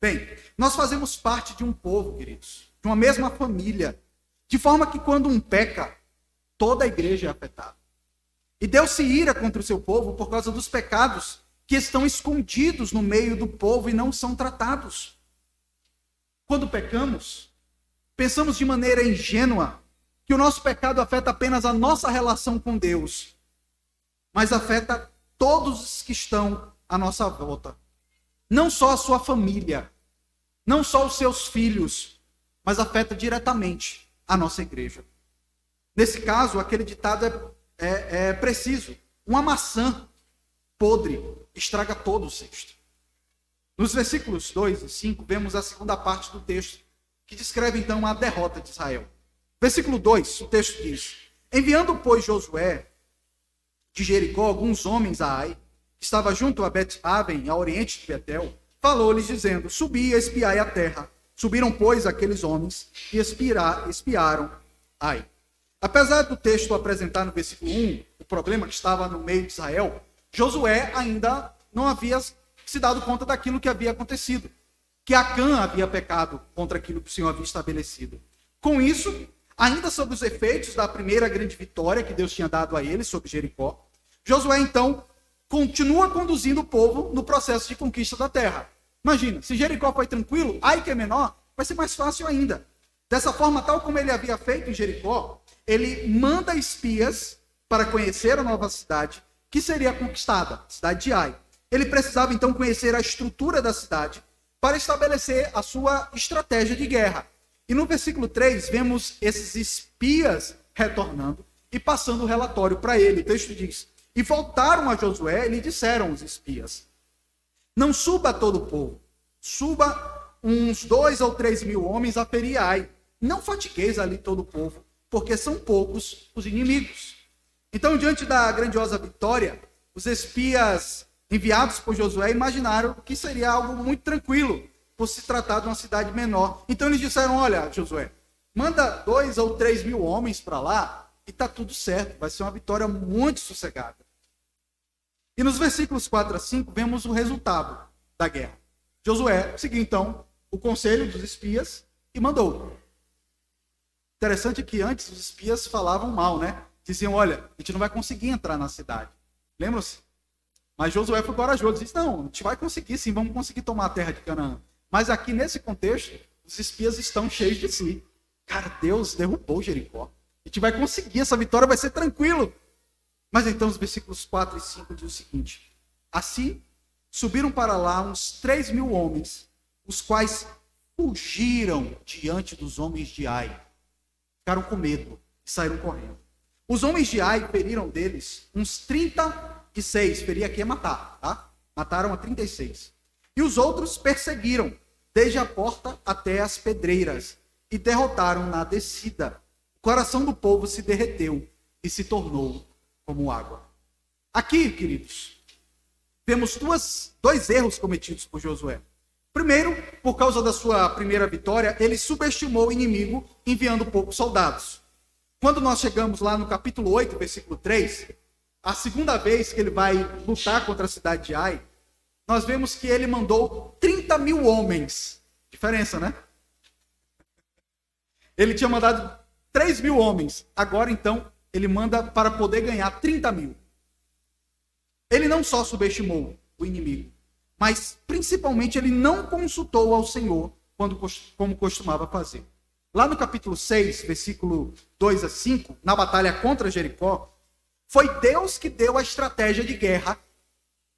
Bem, nós fazemos parte de um povo, queridos, de uma mesma família, de forma que quando um peca, toda a igreja é afetada. E Deus se ira contra o seu povo por causa dos pecados que estão escondidos no meio do povo e não são tratados. Quando pecamos, pensamos de maneira ingênua que o nosso pecado afeta apenas a nossa relação com Deus, mas afeta todos os que estão à nossa volta. Não só a sua família, não só os seus filhos, mas afeta diretamente a nossa igreja. Nesse caso, aquele ditado é preciso. Uma maçã podre estraga todo o cesto. Nos versículos 2 e 5, vemos a segunda parte do texto, que descreve então a derrota de Israel. Versículo 2, o texto diz: enviando, pois, Josué de Jericó alguns homens a Ai, que estava junto a Bet-Aven, a oriente de Betel, falou-lhes dizendo: subi e espiai a terra. Subiram, pois, aqueles homens e espiaram Ai. Apesar do texto apresentar no versículo 1 o problema que estava no meio de Israel, Josué ainda não havia se dado conta daquilo que havia acontecido, que Acã havia pecado contra aquilo que o Senhor havia estabelecido. Com isso, ainda sob os efeitos da primeira grande vitória que Deus tinha dado a eles sobre Jericó, Josué então continua conduzindo o povo no processo de conquista da terra. Imagina, se Jericó foi tranquilo, Ai, que é menor, vai ser mais fácil ainda. Dessa forma, tal como ele havia feito em Jericó, ele manda espias para conhecer a nova cidade que seria conquistada, a cidade de Ai. Ele precisava então conhecer a estrutura da cidade para estabelecer a sua estratégia de guerra. E no versículo 3, vemos esses espias retornando e passando o relatório para ele. O texto diz: e voltaram a Josué e lhe disseram os espias: não suba todo o povo, suba uns 2 ou 3 mil homens a ferir Ai. Não fatigueis ali todo o povo, porque são poucos os inimigos. Então, diante da grandiosa vitória, os espias enviados por Josué imaginaram que seria algo muito tranquilo, por se tratar de uma cidade menor. Então eles disseram: olha, Josué, manda 2 ou 3 mil homens para lá e está tudo certo, vai ser uma vitória muito sossegada. E nos versículos 4 a 5, vemos o resultado da guerra. Josué seguiu então o conselho dos espias e mandou. Interessante que antes os espias falavam mal, né? Diziam: olha, a gente não vai conseguir entrar na cidade. Lembram-se? Mas Josué foi corajoso, disse: não, a gente vai conseguir sim, vamos conseguir tomar a terra de Canaã. Mas aqui nesse contexto, os espias estão cheios de si. Cara, Deus derrubou Jericó. A gente vai conseguir, essa vitória vai ser tranquilo. Mas então os versículos 4 e 5 dizem o seguinte: assim subiram para lá uns 3 mil homens, os quais fugiram diante dos homens de Ai. Ficaram com medo e saíram correndo. Os homens de Ai feriram deles uns 36. Ferir aqui é matar, tá? Mataram a 36. E os outros perseguiram, desde a porta até as pedreiras, e derrotaram na descida. O coração do povo se derreteu e se tornou como água. Aqui, queridos, vemos dois erros cometidos por Josué. Primeiro, por causa da sua primeira vitória, ele subestimou o inimigo enviando poucos soldados. Quando nós chegamos lá no capítulo 8, versículo 3, a segunda vez que ele vai lutar contra a cidade de Ai, nós vemos que ele mandou 30 mil homens. Diferença, né? Ele tinha mandado 3 mil homens. Agora, então, ele manda para poder ganhar 30 mil. Ele não só subestimou o inimigo, mas principalmente ele não consultou ao Senhor como costumava fazer. Lá no capítulo 6, versículo 2 a 5, na batalha contra Jericó, foi Deus que deu a estratégia de guerra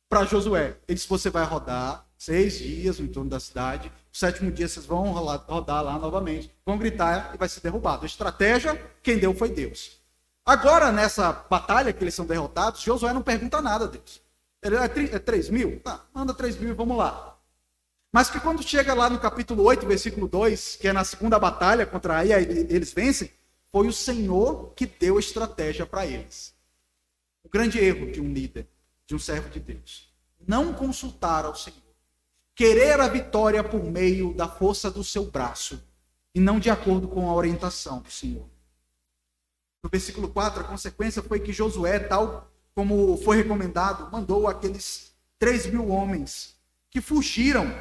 para Josué. Ele disse: você vai rodar 6 dias no entorno da cidade, no 7º dia vocês vão rodar lá novamente, vão gritar e vai ser derrubado. A estratégia, quem deu foi Deus. Agora, nessa batalha que eles são derrotados, Josué não pergunta nada a Deus. Ele é 3 mil? Tá, manda 3 mil e vamos lá. Mas que quando chega lá no capítulo 8, versículo 2, que é na segunda batalha contra Ai, eles vencem, foi o Senhor que deu a estratégia para eles. O grande erro de um líder, de um servo de Deus: não consultar ao Senhor. Querer a vitória por meio da força do seu braço e não de acordo com a orientação do Senhor. No versículo 4, a consequência foi que Josué, tal como foi recomendado, mandou aqueles 3 mil homens que fugiram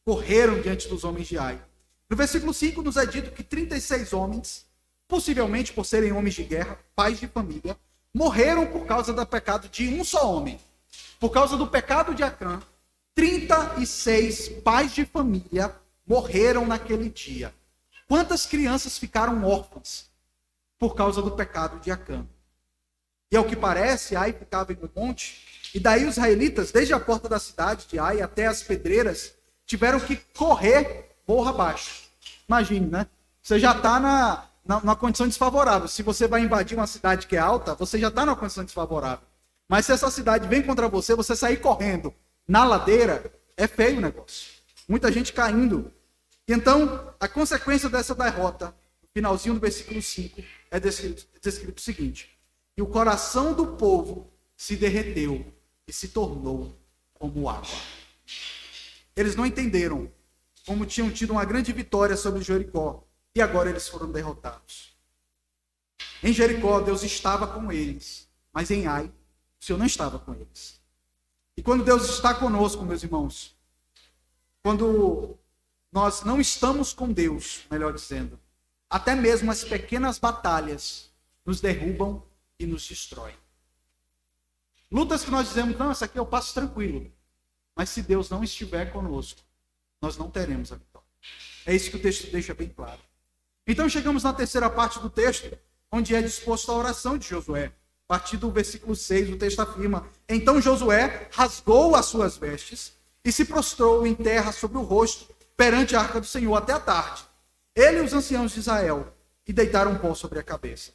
correram diante dos homens de Ai. No versículo 5 nos é dito que 36 homens, possivelmente por serem homens de guerra, pais de família, morreram por causa do pecado de um só homem. Por causa do pecado de Acã, 36 pais de família morreram naquele dia. Quantas crianças ficaram órfãs por causa do pecado de Acã? E ao que parece, Ai ficava em um monte, e daí os israelitas, desde a porta da cidade de Ai até as pedreiras, tiveram que correr morro abaixo. Imagine, né? Você já está numa condição desfavorável. Se você vai invadir uma cidade que é alta, você já está numa condição desfavorável. Mas se essa cidade vem contra você, você sair correndo na ladeira, é feio o negócio. Muita gente caindo. Então, a consequência dessa derrota, no finalzinho do versículo 5, é descrito o seguinte: e o coração do povo se derreteu e se tornou como água. Eles não entenderam como tinham tido uma grande vitória sobre Jericó, e agora eles foram derrotados. Em Jericó, Deus estava com eles, mas em Ai, o Senhor não estava com eles. E quando Deus está conosco, meus irmãos, quando nós não estamos com Deus, melhor dizendo, até mesmo as pequenas batalhas nos derrubam e nos destroem. Lutas que nós dizemos, não, essa aqui eu passo tranquilo. Mas se Deus não estiver conosco, nós não teremos a vitória. É isso que o texto deixa bem claro. Então chegamos na terceira parte do texto, onde é disposto a oração de Josué. A partir do versículo 6, o texto afirma: então Josué rasgou as suas vestes e se prostrou em terra sobre o rosto, perante a arca do Senhor até a tarde. Ele e os anciãos de Israel, e deitaram pó sobre a cabeça.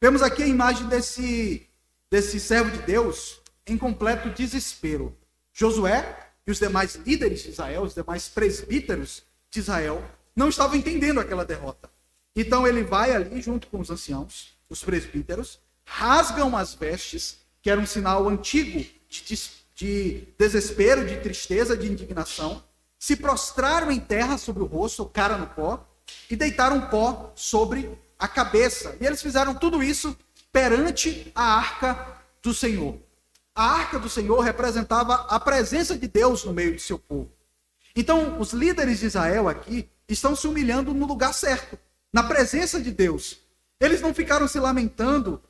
Vemos aqui a imagem desse servo de Deus em completo desespero. Josué e os demais líderes de Israel, os demais presbíteros de Israel, não estavam entendendo aquela derrota. Então ele vai ali junto com os anciãos, os presbíteros, rasgam as vestes, que era um sinal antigo de desespero, de tristeza, de indignação, se prostraram em terra sobre o rosto, cara no pó, e deitaram pó sobre a cabeça. E eles fizeram tudo isso perante a arca do Senhor. A arca do Senhor representava a presença de Deus no meio de seu povo. Então, os líderes de Israel aqui estão se humilhando no lugar certo, na presença de Deus. Eles não ficaram se lamentando,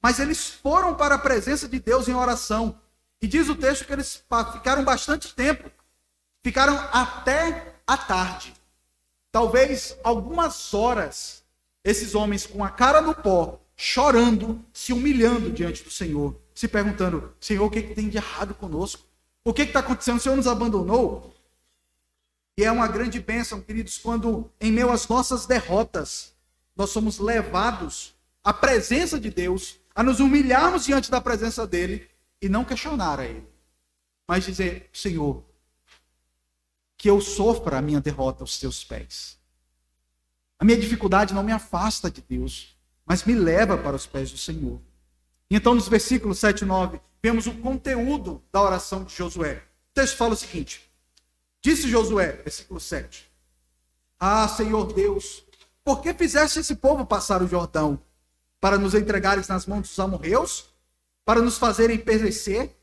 mas eles foram para a presença de Deus em oração. E diz o texto que eles ficaram bastante tempo, ficaram até a tarde. Talvez algumas horas, esses homens com a cara no pó, chorando, se humilhando diante do Senhor, se perguntando: Senhor, o que tem de errado conosco? O que está acontecendo? O Senhor nos abandonou? E é uma grande bênção, queridos, quando em meio às nossas derrotas, nós somos levados à presença de Deus, a nos humilharmos diante da presença dele e não questionar a ele, mas dizer: Senhor, que eu sofra a minha derrota aos teus pés. A minha dificuldade não me afasta de Deus, mas me leva para os pés do Senhor. Então, nos versículos 7 e 9, vemos o conteúdo da oração de Josué. O texto fala o seguinte: disse Josué, versículo 7, ah, Senhor Deus, por que fizeste esse povo passar o Jordão? Para nos entregares nas mãos dos amorreus? Para nos fazerem perecer?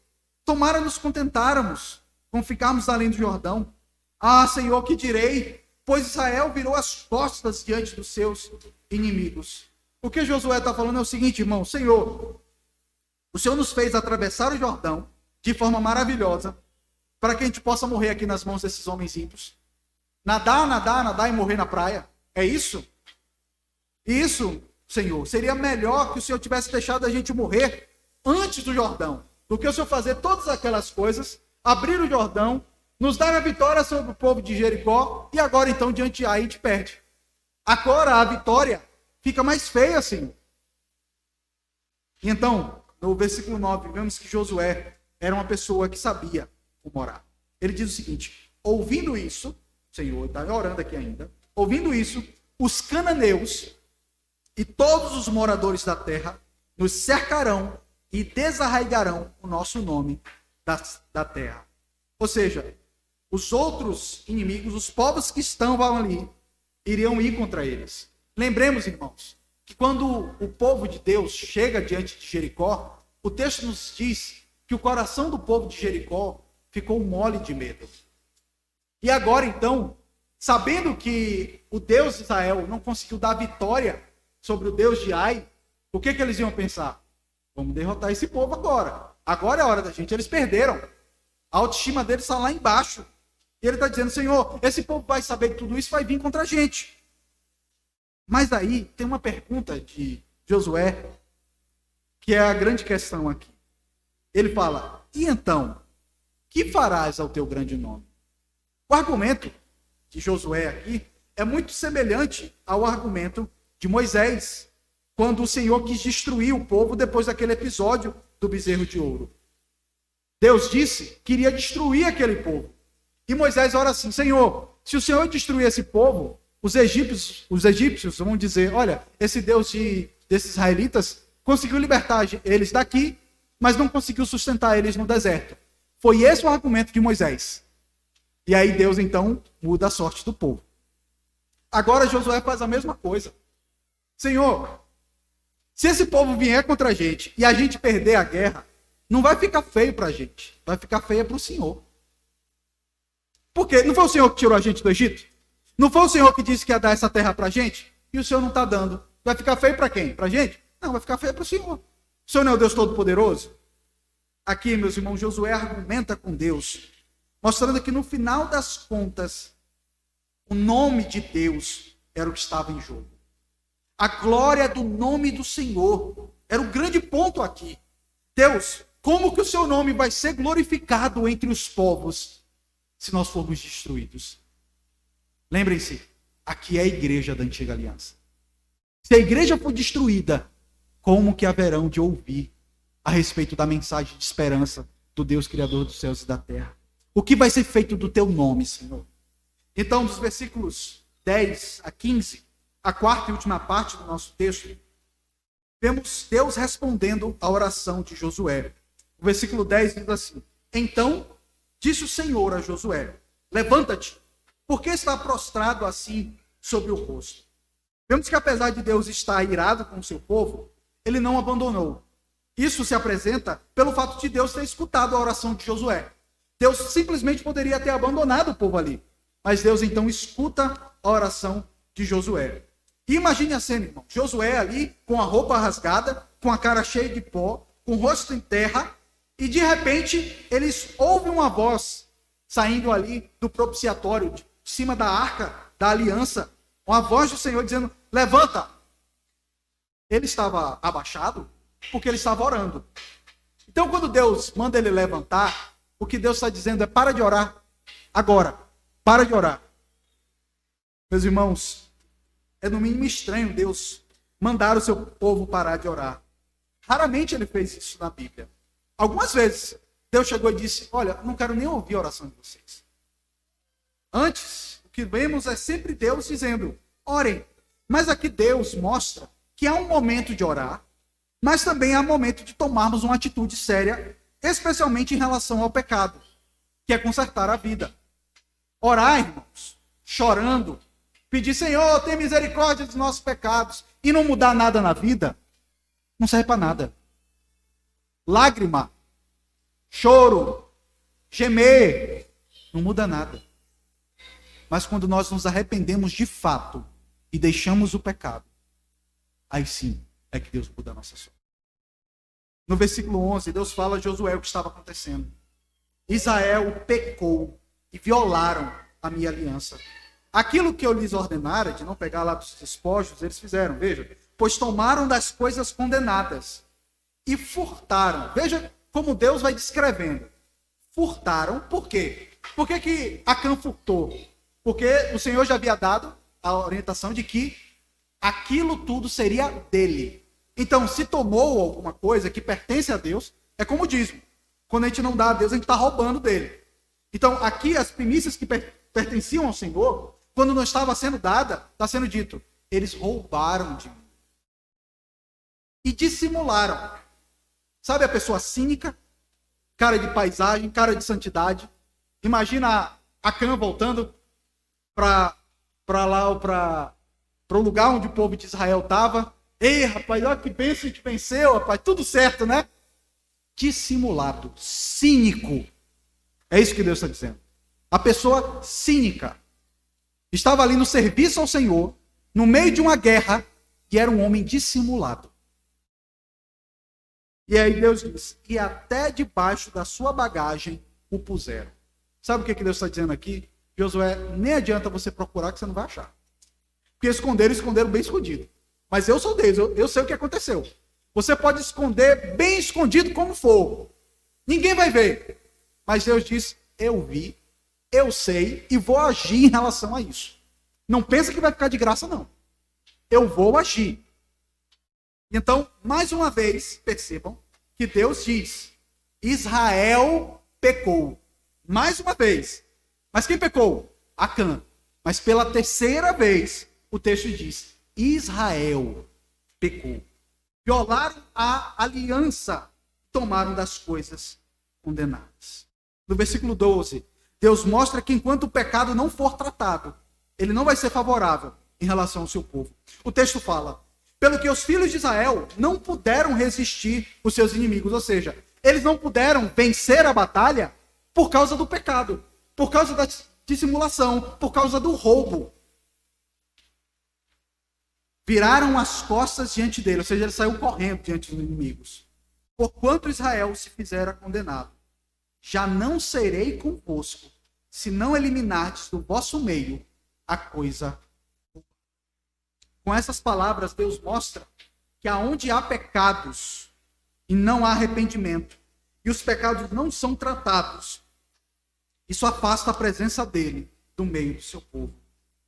Tomara nos contentáramos com ficarmos além do Jordão. Ah, Senhor, que direi? Pois Israel virou as costas diante dos seus inimigos. O que Josué está falando é o seguinte, irmão: Senhor, o Senhor nos fez atravessar o Jordão de forma maravilhosa, para que a gente possa morrer aqui nas mãos desses homens ímpios. Nadar e morrer na praia. É isso? Isso, Senhor, seria melhor que o Senhor tivesse deixado a gente morrer antes do Jordão, do que o Senhor fazer todas aquelas coisas, abrir o Jordão, nos dar a vitória sobre o povo de Jericó, e agora então diante de Ai a gente perde. Agora a vitória fica mais feia assim. Então, no versículo 9, vemos que Josué era uma pessoa que sabia como orar. Ele diz o seguinte: ouvindo isso, Senhor, está orando aqui ainda, ouvindo isso, os cananeus e todos os moradores da terra nos cercarão e desarraigarão o nosso nome da terra. Ou seja, os outros inimigos, os povos que estavam ali, iriam ir contra eles. Lembremos, irmãos, que quando o povo de Deus chega diante de Jericó, o texto nos diz que o coração do povo de Jericó ficou mole de medo. E agora então, sabendo que o Deus de Israel não conseguiu dar vitória sobre o Deus de Ai, o que eles iam pensar? Vamos derrotar esse povo agora. Agora é a hora da gente. Eles perderam. A autoestima deles está lá embaixo. E ele está dizendo, Senhor, esse povo vai saber que tudo isso vai vir contra a gente. Mas aí tem uma pergunta de Josué, que é a grande questão aqui. Ele fala, e então, que farás ao teu grande nome? O argumento de Josué aqui é muito semelhante ao argumento de Moisés, quando o Senhor quis destruir o povo depois daquele episódio do bezerro de ouro. Deus disse que iria destruir aquele povo. E Moisés ora assim, Senhor, se o Senhor destruir esse povo, os egípcios vão dizer, olha, esse Deus desses israelitas conseguiu libertar eles daqui, mas não conseguiu sustentar eles no deserto. Foi esse o argumento de Moisés. E aí Deus então muda a sorte do povo. Agora Josué faz a mesma coisa. Senhor, se esse povo vier contra a gente e a gente perder a guerra, não vai ficar feio para a gente, vai ficar feia para o Senhor. Por quê? Não foi o Senhor que tirou a gente do Egito? Não foi o Senhor que disse que ia dar essa terra para a gente? E o Senhor não está dando. Vai ficar feio para quem? Para a gente? Não, vai ficar feio para o Senhor. O Senhor não é o Deus Todo-Poderoso? Aqui, meus irmãos, Josué argumenta com Deus, mostrando que no final das contas, o nome de Deus era o que estava em jogo. A glória do nome do Senhor era o grande ponto aqui. Deus, como que o seu nome vai ser glorificado entre os povos se nós formos destruídos? Lembrem-se, aqui é a igreja da antiga aliança. Se a igreja for destruída, como que haverão de ouvir a respeito da mensagem de esperança do Deus Criador dos céus e da terra? O que vai ser feito do teu nome, Senhor? Então, dos versículos 10 a 15, a quarta e última parte do nosso texto, vemos Deus respondendo à oração de Josué. O versículo 10 diz assim, então disse o Senhor a Josué, levanta-te, por que está prostrado assim sobre o rosto? Vemos que apesar de Deus estar irado com o seu povo, ele não abandonou. Isso se apresenta pelo fato de Deus ter escutado a oração de Josué. Deus simplesmente poderia ter abandonado o povo ali. Mas Deus então escuta a oração de Josué. E imagine a cena, irmão. Josué ali com a roupa rasgada, com a cara cheia de pó, com o rosto em terra. E de repente eles ouvem uma voz saindo ali do propiciatório, de cima da arca da aliança. Uma voz do Senhor dizendo, levanta. Ele estava abaixado porque ele estava orando. Então quando Deus manda ele levantar, o que Deus está dizendo é, para de orar agora. Para de orar. Meus irmãos, é no mínimo estranho Deus mandar o seu povo parar de orar. Raramente ele fez isso na Bíblia. Algumas vezes Deus chegou e disse, olha, não quero nem ouvir a oração de vocês. Antes, o que vemos é sempre Deus dizendo, orem. Mas aqui Deus mostra que há um momento de orar, mas também há um momento de tomarmos uma atitude séria, especialmente em relação ao pecado, que é consertar a vida. Orar, irmãos, chorando, pedir, Senhor, tem misericórdia dos nossos pecados, e não mudar nada na vida, não serve para nada. Lágrima, choro, gemer, não muda nada. Mas quando nós nos arrependemos de fato e deixamos o pecado, aí sim é que Deus muda a nossa sorte. No versículo 11, Deus fala a Josué o que estava acontecendo. Israel pecou e violaram a minha aliança. Aquilo que eu lhes ordenara, de não pegar lá dos despojos, eles fizeram, veja. Pois tomaram das coisas condenadas e furtaram. Veja como Deus vai descrevendo. Furtaram, por quê? Por que Acã furtou? Porque o Senhor já havia dado a orientação de que aquilo tudo seria dele. Então, se tomou alguma coisa que pertence a Deus, é como o dízimo. Quando a gente não dá a Deus, a gente está roubando dele. Então, aqui as primícias que pertenciam ao Senhor, quando não estava sendo dada, está sendo dito, eles roubaram de mim. E dissimularam. Sabe a pessoa cínica? Cara de paisagem, cara de santidade. Imagina Acã voltando para o lugar onde o povo de Israel estava. Ei, rapaz, olha que bênção, a gente venceu, rapaz, tudo certo, né? Dissimulado, cínico. É isso que Deus está dizendo. A pessoa cínica. Estava ali no serviço ao Senhor, no meio de uma guerra, e era um homem dissimulado. E aí Deus diz, e até debaixo da sua bagagem o puseram. Sabe o que Deus está dizendo aqui? Josué, nem adianta você procurar que você não vai achar. Porque esconderam bem escondido. Mas eu sou Deus, eu sei o que aconteceu. Você pode esconder bem escondido como for. Ninguém vai ver. Mas Deus diz, eu vi, eu sei e vou agir em relação a isso. Não pensa que vai ficar de graça, não. Eu vou agir. Então, mais uma vez, percebam que Deus diz, Israel pecou. Mais uma vez. Mas quem pecou? Acã. Mas pela terceira vez, o texto diz, Israel pecou. Violaram a aliança, tomaram das coisas condenadas. No versículo 12, Deus mostra que enquanto o pecado não for tratado, ele não vai ser favorável em relação ao seu povo. O texto fala, pelo que os filhos de Israel não puderam resistir os seus inimigos, ou seja, eles não puderam vencer a batalha por causa do pecado, por causa da dissimulação, por causa do roubo. Viraram as costas diante dele, ou seja, ele saiu correndo diante dos inimigos. Porquanto Israel se fizera condenado, já não serei convosco, se não eliminardes do vosso meio a coisa. Com essas palavras, Deus mostra que aonde há pecados e não há arrependimento, e os pecados não são tratados, isso afasta a presença dele do meio do seu povo.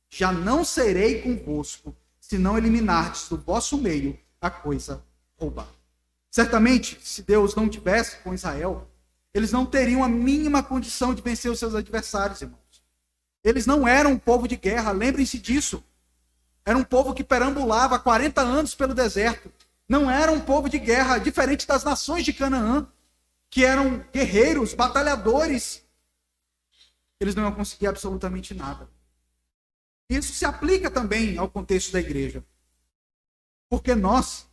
Já não serei convosco, se não eliminardes do vosso meio a coisa roubada. Certamente, se Deus não tivesse com Israel, eles não teriam a mínima condição de vencer os seus adversários, irmãos. Eles não eram um povo de guerra, lembrem-se disso. Era um povo que perambulava 40 anos pelo deserto. Não era um povo de guerra, diferente das nações de Canaã, que eram guerreiros, batalhadores. Eles não iam conseguir absolutamente nada. Isso se aplica também ao contexto da igreja. Porque nós,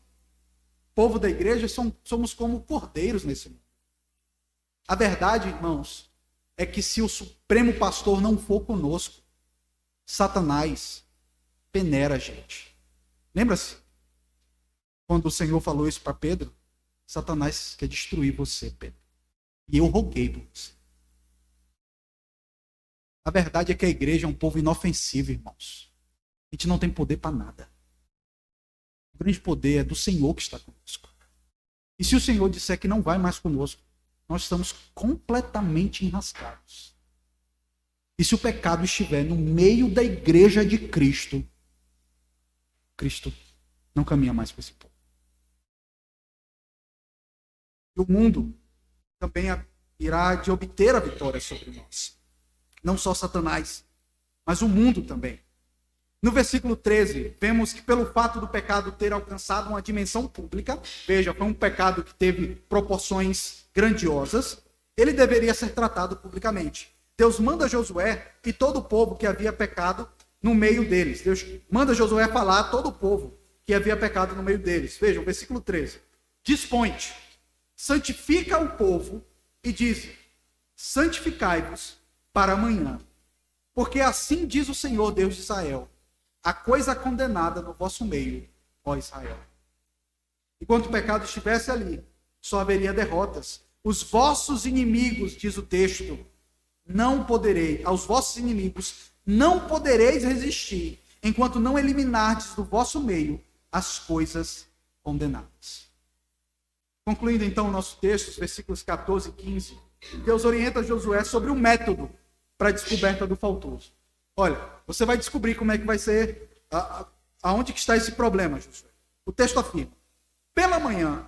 povo da igreja, somos como cordeiros nesse mundo. A verdade, irmãos, é que se o Supremo Pastor não for conosco, Satanás peneira a gente. Lembra-se? Quando o Senhor falou isso para Pedro, Satanás quer destruir você, Pedro. E eu roguei por você. A verdade é que a igreja é um povo inofensivo, irmãos. A gente não tem poder para nada. O grande poder é do Senhor que está conosco. E se o Senhor disser que não vai mais conosco, nós estamos completamente enrascados. E se o pecado estiver no meio da igreja de Cristo, Cristo não caminha mais com esse povo. E o mundo também irá de obter a vitória sobre nós. Não só Satanás, mas o mundo também. No versículo 13, vemos que pelo fato do pecado ter alcançado uma dimensão pública, veja, foi um pecado que teve proporções grandiosas, ele deveria ser tratado publicamente. Deus manda Josué e todo o povo que havia pecado no meio deles. Deus manda Josué falar a todo o povo que havia pecado no meio deles. Veja, o versículo 13. Dispõe-te, santifica o povo e diz, santificai-vos para amanhã. Porque assim diz o Senhor, Deus de Israel, a coisa condenada no vosso meio, ó Israel. Enquanto o pecado estivesse ali, só haveria derrotas. Os vossos inimigos, diz o texto, aos vossos inimigos não podereis resistir, enquanto não eliminardes do vosso meio as coisas condenadas. Concluindo então o nosso texto, os versículos 14 e 15, Deus orienta Josué sobre um método para a descoberta do faltoso. Olha, você vai descobrir como é que vai ser, aonde que está esse problema, Josué. O texto afirma, pela manhã,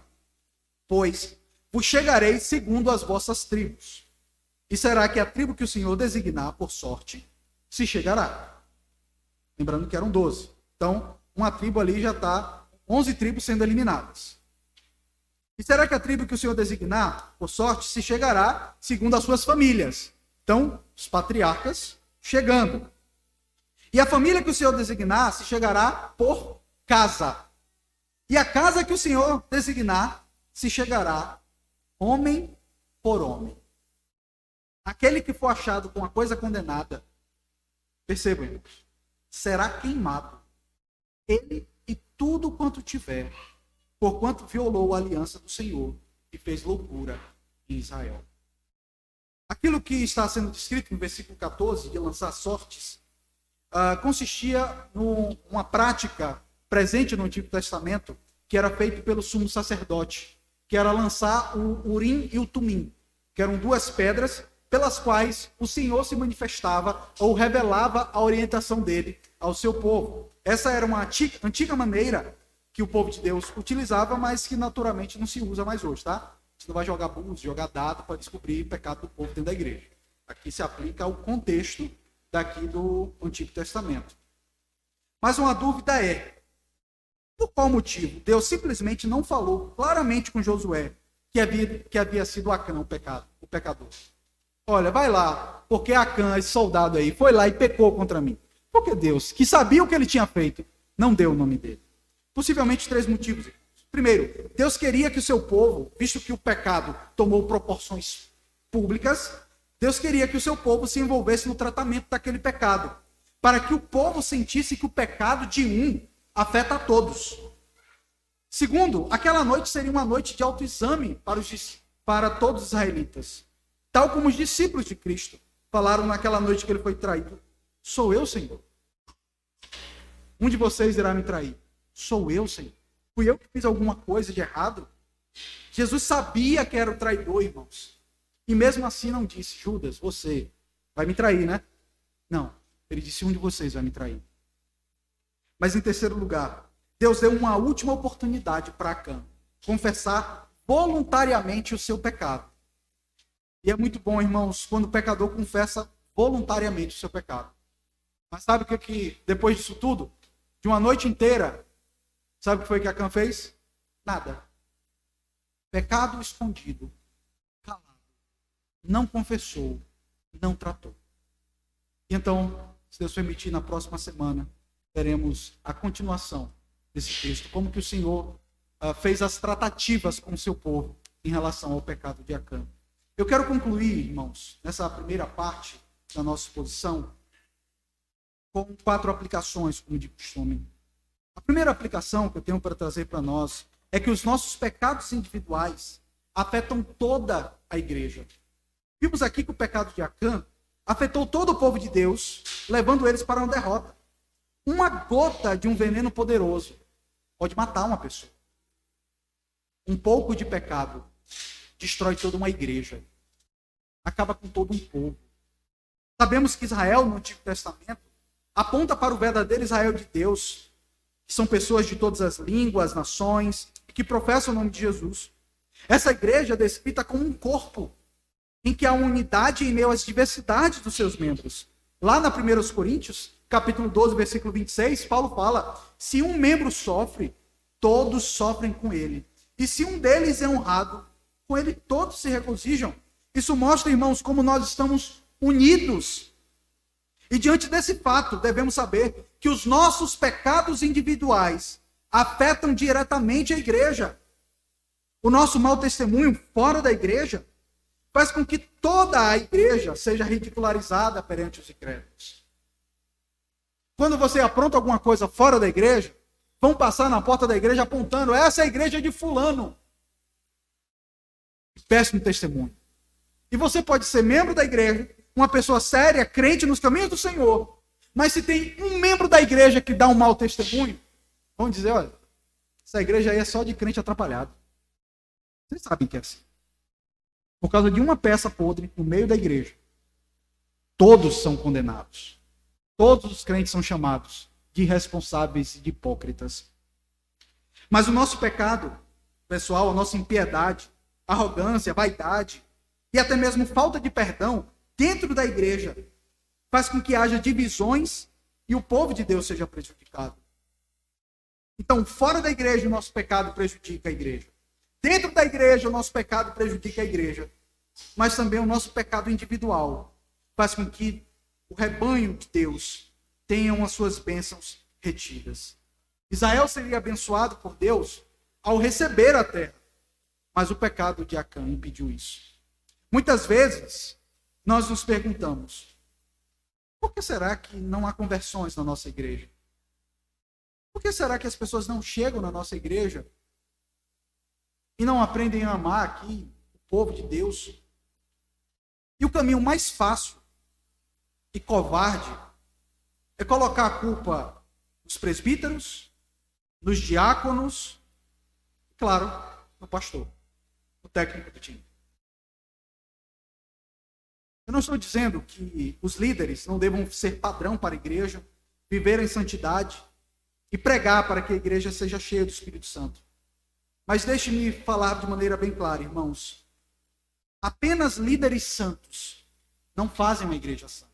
pois, vos chegareis segundo as vossas tribos, e será que a tribo que o Senhor designar por sorte, se chegará. Lembrando que eram 12. Então, uma tribo ali já está, 11 tribos sendo eliminadas. E será que a tribo que o Senhor designar, por sorte, se chegará segundo as suas famílias? Então, os patriarcas chegando. E a família que o Senhor designar se chegará por casa. E a casa que o Senhor designar se chegará homem por homem. aquele que for achado com a coisa condenada, percebam, irmãos, será queimado, ele e tudo quanto tiver, porquanto violou a aliança do Senhor e fez loucura em Israel. Aquilo que está sendo descrito no versículo 14, de lançar sortes, consistia numa prática presente no Antigo Testamento, que era feito pelo sumo sacerdote, que era lançar o Urim e o Tumim, que eram duas pedras pelas quais o Senhor se manifestava ou revelava a orientação dele ao seu povo. Essa era uma antiga maneira que o povo de Deus utilizava, mas que naturalmente não se usa mais hoje, tá? Você não vai jogar búzios, jogar dado para descobrir o pecado do povo dentro da igreja. Aqui se aplica ao contexto daqui do Antigo Testamento. Mas uma dúvida é, por qual motivo Deus simplesmente não falou claramente com Josué que havia sido Acã o pecador? Olha, vai lá, porque Acã, esse soldado aí, foi lá e pecou contra mim. Porque Deus, que sabia o que ele tinha feito, não deu o nome dele. Possivelmente 3 motivos. Primeiro, Deus queria que o seu povo, visto que o pecado tomou proporções públicas, Deus queria que o seu povo se envolvesse no tratamento daquele pecado, para que o povo sentisse que o pecado de um afeta a todos. Segundo, aquela noite seria uma noite de autoexame para todos os israelitas, tal como os discípulos de Cristo falaram naquela noite que ele foi traído: sou eu, Senhor? Um de vocês irá me trair. Sou eu, Senhor? Fui eu que fiz alguma coisa de errado? Jesus sabia que era o traidor, irmãos. E mesmo assim não disse: Judas, você vai me trair, né? Não. Ele disse: um de vocês vai me trair. Mas em terceiro lugar, Deus deu uma última oportunidade para Acã confessar voluntariamente o seu pecado. E é muito bom, irmãos, quando o pecador confessa voluntariamente o seu pecado. Mas sabe o que depois disso tudo, de uma noite inteira, sabe o que foi que Acã fez? Nada. Pecado escondido, calado, não confessou, não tratou. E então, se Deus permitir, na próxima semana, teremos a continuação desse texto, como que o Senhor fez as tratativas com o seu povo em relação ao pecado de Acã. Eu quero concluir, irmãos, nessa primeira parte da nossa exposição, com 4 aplicações, como de costume. A primeira aplicação que eu tenho para trazer para nós é que os nossos pecados individuais afetam toda a igreja. Vimos aqui que o pecado de Acã afetou todo o povo de Deus, levando eles para uma derrota. Uma gota de um veneno poderoso pode matar uma pessoa. Um pouco de pecado destrói toda uma igreja. Acaba com todo um povo. Sabemos que Israel, no Antigo Testamento, aponta para o verdadeiro Israel de Deus, que são pessoas de todas as línguas, nações, que professam o nome de Jesus. Essa igreja é descrita como um corpo, em que há uma unidade em meio às diversidades dos seus membros. Lá na 1 Coríntios, capítulo 12, versículo 26, Paulo fala: se um membro sofre, todos sofrem com ele. E se um deles é honrado, com ele todos se regozijam. Isso mostra, irmãos, como nós estamos unidos. E diante desse fato, devemos saber que os nossos pecados individuais afetam diretamente a igreja. O nosso mau testemunho fora da igreja faz com que toda a igreja seja ridicularizada perante os incrédulos. Quando você apronta alguma coisa fora da igreja, vão passar na porta da igreja apontando: essa é a igreja de fulano. Péssimo testemunho. E você pode ser membro da igreja, uma pessoa séria, crente nos caminhos do Senhor, mas se tem um membro da igreja que dá um mau testemunho, vão dizer: olha, essa igreja aí é só de crente atrapalhado. Vocês sabem que é assim. Por causa de uma peça podre no meio da igreja, todos são condenados. Todos os crentes são chamados de irresponsáveis e de hipócritas. Mas o nosso pecado, pessoal, a nossa impiedade, arrogância, vaidade e até mesmo falta de perdão dentro da igreja faz com que haja divisões e o povo de Deus seja prejudicado. Então, fora da igreja, o nosso pecado prejudica a igreja. Dentro da igreja, o nosso pecado prejudica a igreja. Mas também o nosso pecado individual faz com que o rebanho de Deus tenha as suas bênçãos retidas. Israel seria abençoado por Deus ao receber a terra. Mas o pecado de Acã impediu isso. Muitas vezes, nós nos perguntamos: por que será que não há conversões na nossa igreja? Por que será que as pessoas não chegam na nossa igreja e não aprendem a amar aqui o povo de Deus? E o caminho mais fácil e covarde é colocar a culpa nos presbíteros, nos diáconos, e, claro, no pastor, no técnico do time. Eu não estou dizendo que os líderes não devam ser padrão para a igreja, viver em santidade e pregar para que a igreja seja cheia do Espírito Santo. Mas deixe-me falar de maneira bem clara, irmãos. Apenas líderes santos não fazem uma igreja santa.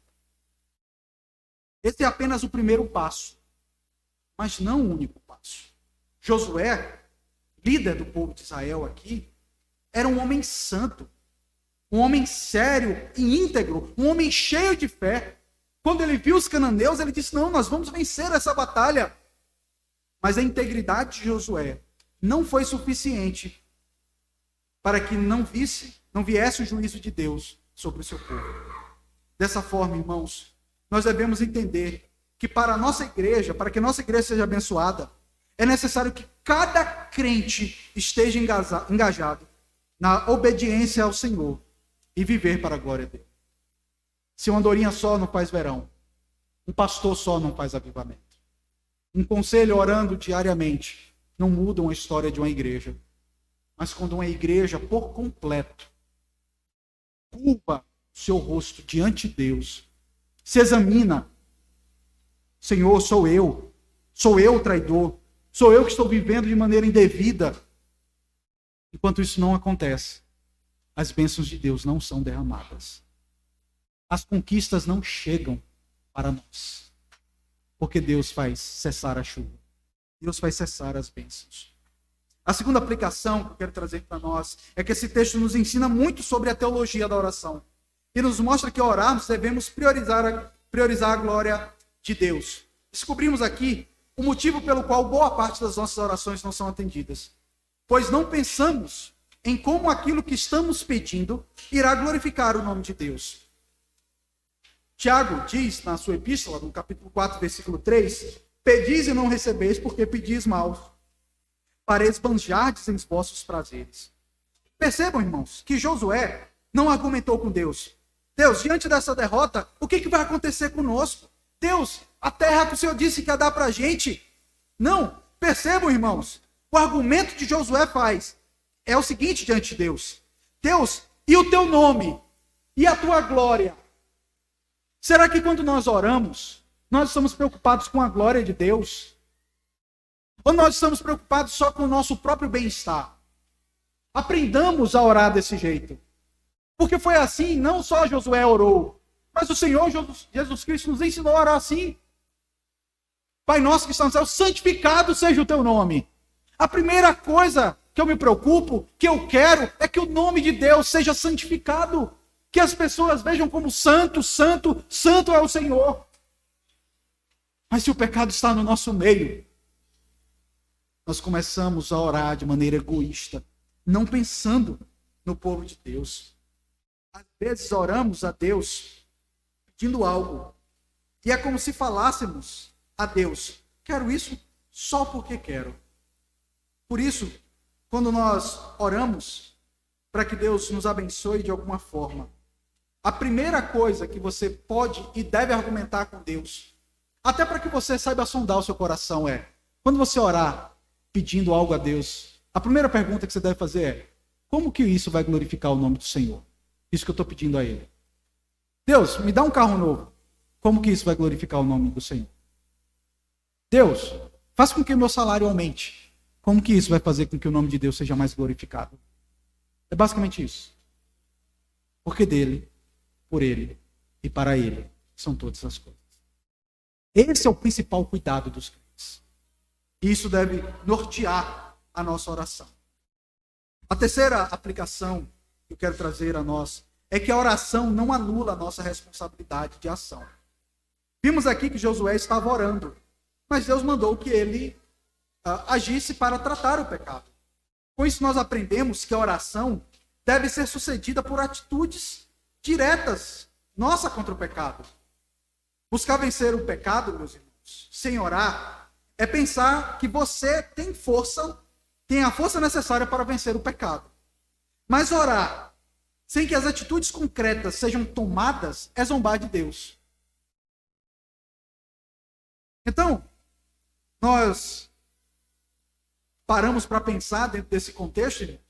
Esse é apenas o primeiro passo, mas não o único passo. Josué, líder do povo de Israel aqui, era um homem santo, um homem sério e íntegro, um homem cheio de fé. Quando ele viu os cananeus, ele disse: não, nós vamos vencer essa batalha. Mas a integridade de Josué não foi suficiente para que não viesse o juízo de Deus sobre o seu povo. Dessa forma, irmãos, nós devemos entender que para a nossa igreja, para que a nossa igreja seja abençoada, é necessário que cada crente esteja engajado na obediência ao Senhor e viver para a glória dele. Se uma andorinha só não faz verão, um pastor só não faz avivamento, um conselho orando diariamente não muda a história de uma igreja. Mas quando uma igreja por completo curva o seu rosto diante de Deus, se examina: Senhor, sou eu o traidor, sou eu que estou vivendo de maneira indevida. Enquanto isso não acontece, as bênçãos de Deus não são derramadas. As conquistas não chegam para nós. Porque Deus faz cessar a chuva. Deus faz cessar as bênçãos. A segunda aplicação que eu quero trazer para nós é que esse texto nos ensina muito sobre a teologia da oração. E nos mostra que ao orarmos devemos priorizar a glória de Deus. Descobrimos aqui o motivo pelo qual boa parte das nossas orações não são atendidas. Pois não pensamos em como aquilo que estamos pedindo irá glorificar o nome de Deus. Tiago diz na sua epístola, no capítulo 4, versículo 3, pedis e não recebeis, porque pedis mal, para esbanjardes em vossos prazeres. Percebam, irmãos, que Josué não argumentou com Deus. Deus, diante dessa derrota, o que vai acontecer conosco? Deus, a terra que o Senhor disse que ia dar para a gente. Não, percebam, irmãos, o argumento de Josué é o seguinte diante de Deus: Deus, e o teu nome? E a tua glória? Será que quando nós oramos, nós estamos preocupados com a glória de Deus? Ou nós estamos preocupados só com o nosso próprio bem-estar? Aprendamos a orar desse jeito. Porque foi assim, não só Josué orou, mas o Senhor Jesus Cristo nos ensinou a orar assim. Pai nosso que está no céu, santificado seja o teu nome. A primeira coisa que eu me preocupo, que eu quero, é que o nome de Deus seja santificado. Que as pessoas vejam como santo, santo, santo é o Senhor. Mas se o pecado está no nosso meio, nós começamos a orar de maneira egoísta, não pensando no povo de Deus. Às vezes oramos a Deus pedindo algo, e é como se falássemos a Deus: quero isso só porque quero. Por isso, quando nós oramos para que Deus nos abençoe de alguma forma, a primeira coisa que você pode e deve argumentar com Deus, até para que você saiba sondar o seu coração, é: quando você orar pedindo algo a Deus, a primeira pergunta que você deve fazer é: como que isso vai glorificar o nome do Senhor? Isso que eu estou pedindo a Ele. Deus, me dá um carro novo. Como que isso vai glorificar o nome do Senhor? Deus, faça com que o meu salário aumente. Como que isso vai fazer com que o nome de Deus seja mais glorificado? É basicamente isso. Porque dele, por ele e para ele são todas as coisas. Esse é o principal cuidado dos crentes. E isso deve nortear a nossa oração. A terceira aplicação que eu quero trazer a nós é que a oração não anula a nossa responsabilidade de ação. Vimos aqui que Josué estava orando, mas Deus mandou que ele agisse para tratar o pecado. Com isso nós aprendemos que a oração deve ser sucedida por atitudes diretas nossa contra o pecado. Buscar vencer o pecado, meus irmãos, sem orar, é pensar que você tem força, tem a força necessária para vencer o pecado. Mas orar, sem que as atitudes concretas sejam tomadas, é zombar de Deus. Então, nós paramos para pensar dentro desse contexto, irmãos.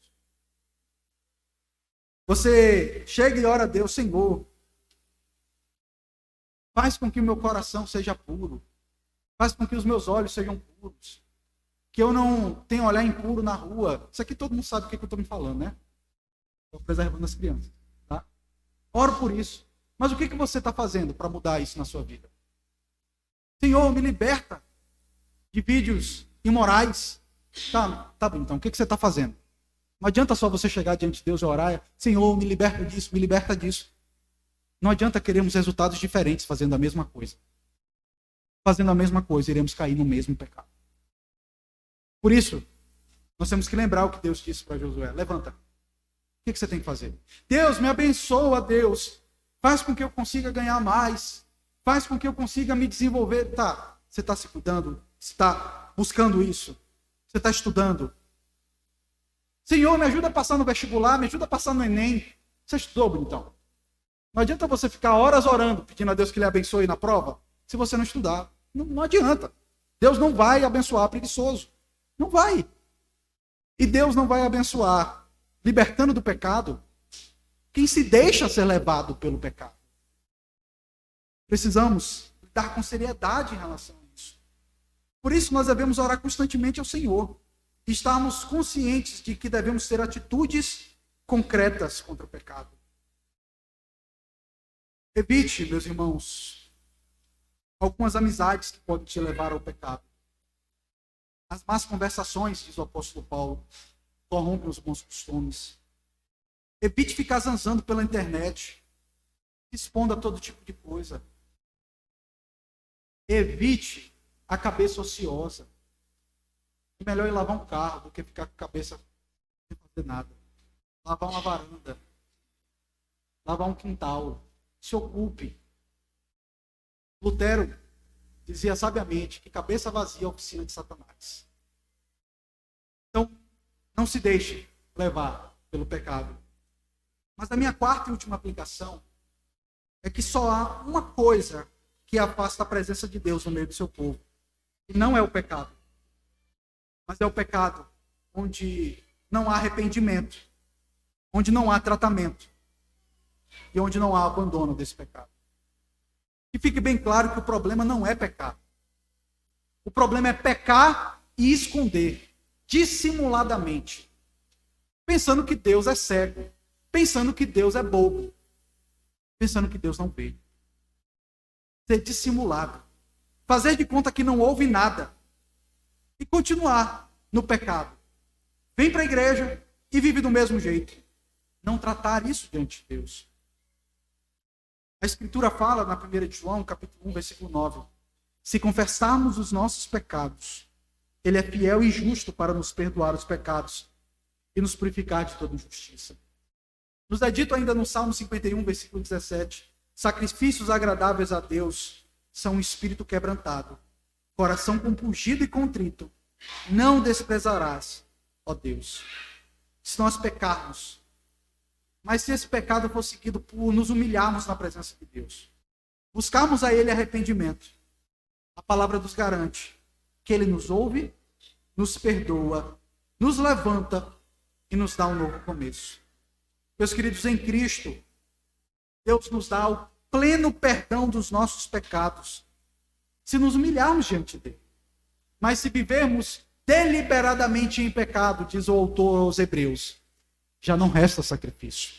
Você chega e ora a Deus: Senhor, faz com que o meu coração seja puro, faz com que os meus olhos sejam puros, que eu não tenha olhar impuro na rua. Isso aqui todo mundo sabe o que eu estou me falando, né? Estou preservando as crianças, tá? Oro por isso. Mas o que você está fazendo para mudar isso na sua vida? Senhor, me liberta de vídeos imorais. Tá bom, então, o que você está fazendo? Não adianta só você chegar diante de Deus e orar: Senhor, me liberta disso, me liberta disso. Não adianta queremos resultados diferentes fazendo a mesma coisa. Fazendo a mesma coisa, iremos cair no mesmo pecado. Por isso, nós temos que lembrar o que Deus disse para Josué: levanta. O que você tem que fazer? Deus, me abençoa, Deus. Faz com que eu consiga ganhar mais. Faz com que eu consiga me desenvolver. Tá, você está se cuidando? Você está buscando isso? Você está estudando? Senhor, me ajuda a passar no vestibular, me ajuda a passar no Enem. Você estudou, bonitão? Não adianta você ficar horas orando, pedindo a Deus que lhe abençoe na prova, se você não estudar. Não adianta. Deus não vai abençoar preguiçoso. Não vai. E Deus não vai abençoar, libertando do pecado, quem se deixa ser levado pelo pecado. Precisamos lidar com seriedade em relação a isso. Por isso nós devemos orar constantemente ao Senhor. E estarmos conscientes de que devemos ter atitudes concretas contra o pecado. Evite, meus irmãos, algumas amizades que podem te levar ao pecado. As más conversações, diz o apóstolo Paulo, corrompem os bons costumes. Evite ficar zanzando pela internet, expondo a todo tipo de coisa. Evite a cabeça ociosa. É melhor ir lavar um carro do que ficar com a cabeça sem fazer nada. Lavar uma varanda. Lavar um quintal. Se ocupe. Lutero dizia sabiamente que cabeça vazia é a oficina de Satanás. Então, não se deixe levar pelo pecado. Mas a minha quarta e última aplicação é que só há uma coisa que afasta a presença de Deus no meio do seu povo. E não é o pecado. Mas é o pecado onde não há arrependimento, onde não há tratamento e onde não há abandono desse pecado. E fique bem claro que o problema não é pecar. O problema é pecar e esconder, dissimuladamente, pensando que Deus é cego, pensando que Deus é bobo, pensando que Deus não vê. Ser dissimulado, fazer de conta que não houve nada e continuar no pecado. Vem para a igreja e vive do mesmo jeito. Não tratar isso diante de Deus. A Escritura fala na 1 de João, capítulo 1, versículo 9. Se confessarmos os nossos pecados, Ele é fiel e justo para nos perdoar os pecados e nos purificar de toda injustiça. Nos é dito ainda no Salmo 51, versículo 17, sacrifícios agradáveis a Deus são um espírito quebrantado, coração compungido e contrito, não desprezarás, ó Deus. Se nós pecarmos, mas se esse pecado for seguido por nos humilharmos na presença de Deus, buscarmos a Ele arrependimento, a palavra nos garante que Ele nos ouve, nos perdoa, nos levanta e nos dá um novo começo. Meus queridos, em Cristo, Deus nos dá o pleno perdão dos nossos pecados, se nos humilharmos diante dele. Mas se vivermos deliberadamente em pecado, diz o autor aos Hebreus, já não resta sacrifício,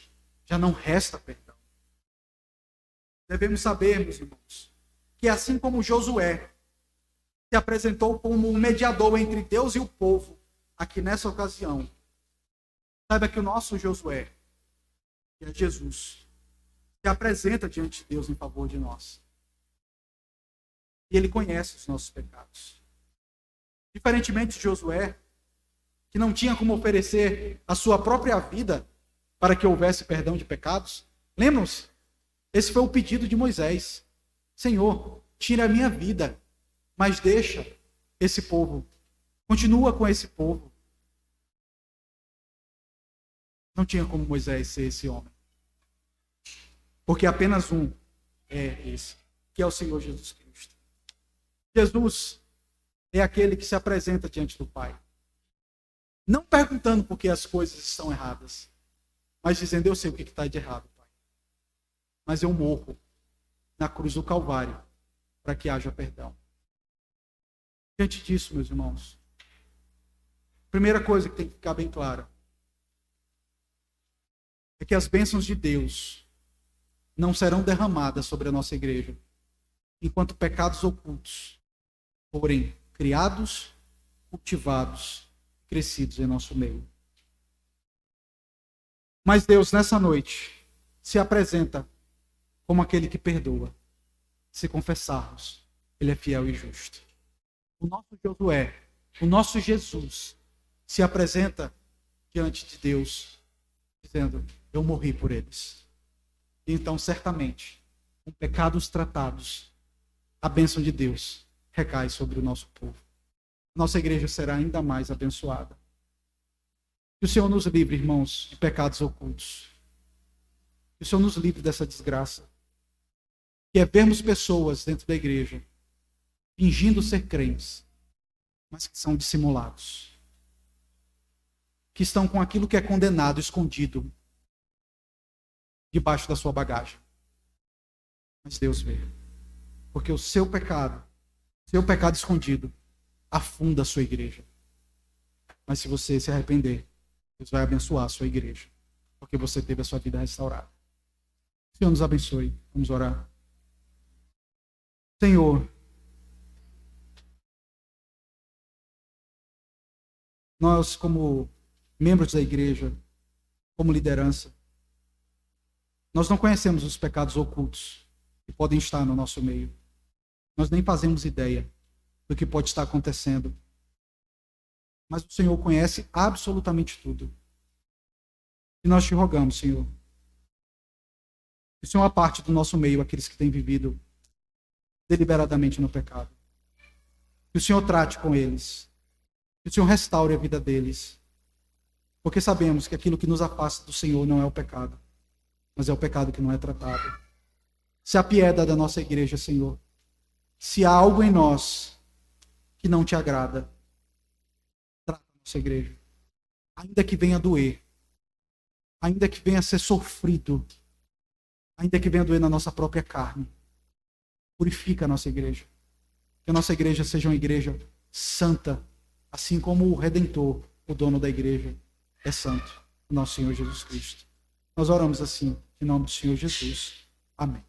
já não resta perdão. Devemos saber, meus irmãos, que assim como Josué se apresentou como um mediador entre Deus e o povo, aqui nessa ocasião, saiba que o nosso Josué, que é Jesus, se apresenta diante de Deus em favor de nós. E ele conhece os nossos pecados. Diferentemente de Josué, que não tinha como oferecer a sua própria vida para que houvesse perdão de pecados, Lembram-se? Esse foi o pedido de Moisés. Senhor, tira a minha vida, mas deixa esse povo. Continua com esse povo. Não tinha como Moisés ser esse homem. Porque apenas um é esse, que é o Senhor Jesus Cristo. Jesus é aquele que se apresenta diante do Pai. Não perguntando por que as coisas estão erradas, mas dizendo, eu sei o que está de errado, Pai. Mas eu morro na cruz do Calvário para que haja perdão. Diante disso, meus irmãos, primeira coisa que tem que ficar bem clara é que as bênçãos de Deus não serão derramadas sobre a nossa igreja enquanto pecados ocultos forem criados, cultivados, crescidos em nosso meio. Mas Deus, nessa noite, se apresenta como aquele que perdoa. Se confessarmos, Ele é fiel e justo. O nosso Josué, o nosso Jesus, se apresenta diante de Deus, dizendo, eu morri por eles. E então, certamente, com pecados tratados, a bênção de Deus recai sobre o nosso povo. Nossa igreja será ainda mais abençoada. Que o Senhor nos livre, irmãos, de pecados ocultos. Que o Senhor nos livre dessa desgraça. Que é vermos pessoas dentro da igreja fingindo ser crentes, mas que são dissimulados. Que estão com aquilo que é condenado, escondido, debaixo da sua bagagem. Mas Deus vê. Porque o seu pecado escondido, afunda a sua igreja. Mas se você se arrepender, Deus vai abençoar a sua igreja. Porque você teve a sua vida restaurada. O Senhor nos abençoe. Vamos orar. Senhor, nós como membros da igreja, como liderança, nós não conhecemos os pecados ocultos que podem estar no nosso meio. Nós nem fazemos ideia do que pode estar acontecendo. Mas o Senhor conhece absolutamente tudo. E nós te rogamos, Senhor, que o Senhor aparte do nosso meio aqueles que têm vivido deliberadamente no pecado. Que o Senhor trate com eles. Que o Senhor restaure a vida deles. Porque sabemos que aquilo que nos afasta do Senhor não é o pecado, mas é o pecado que não é tratado. Se apieda da nossa igreja, Senhor. Se há algo em nós que não te agrada, trata a nossa igreja. Ainda que venha doer, ainda que venha ser sofrido, ainda que venha doer na nossa própria carne, purifica a nossa igreja. Que a nossa igreja seja uma igreja santa, assim como o Redentor, o dono da igreja, é santo, o nosso Senhor Jesus Cristo. Nós oramos assim, em nome do Senhor Jesus. Amém.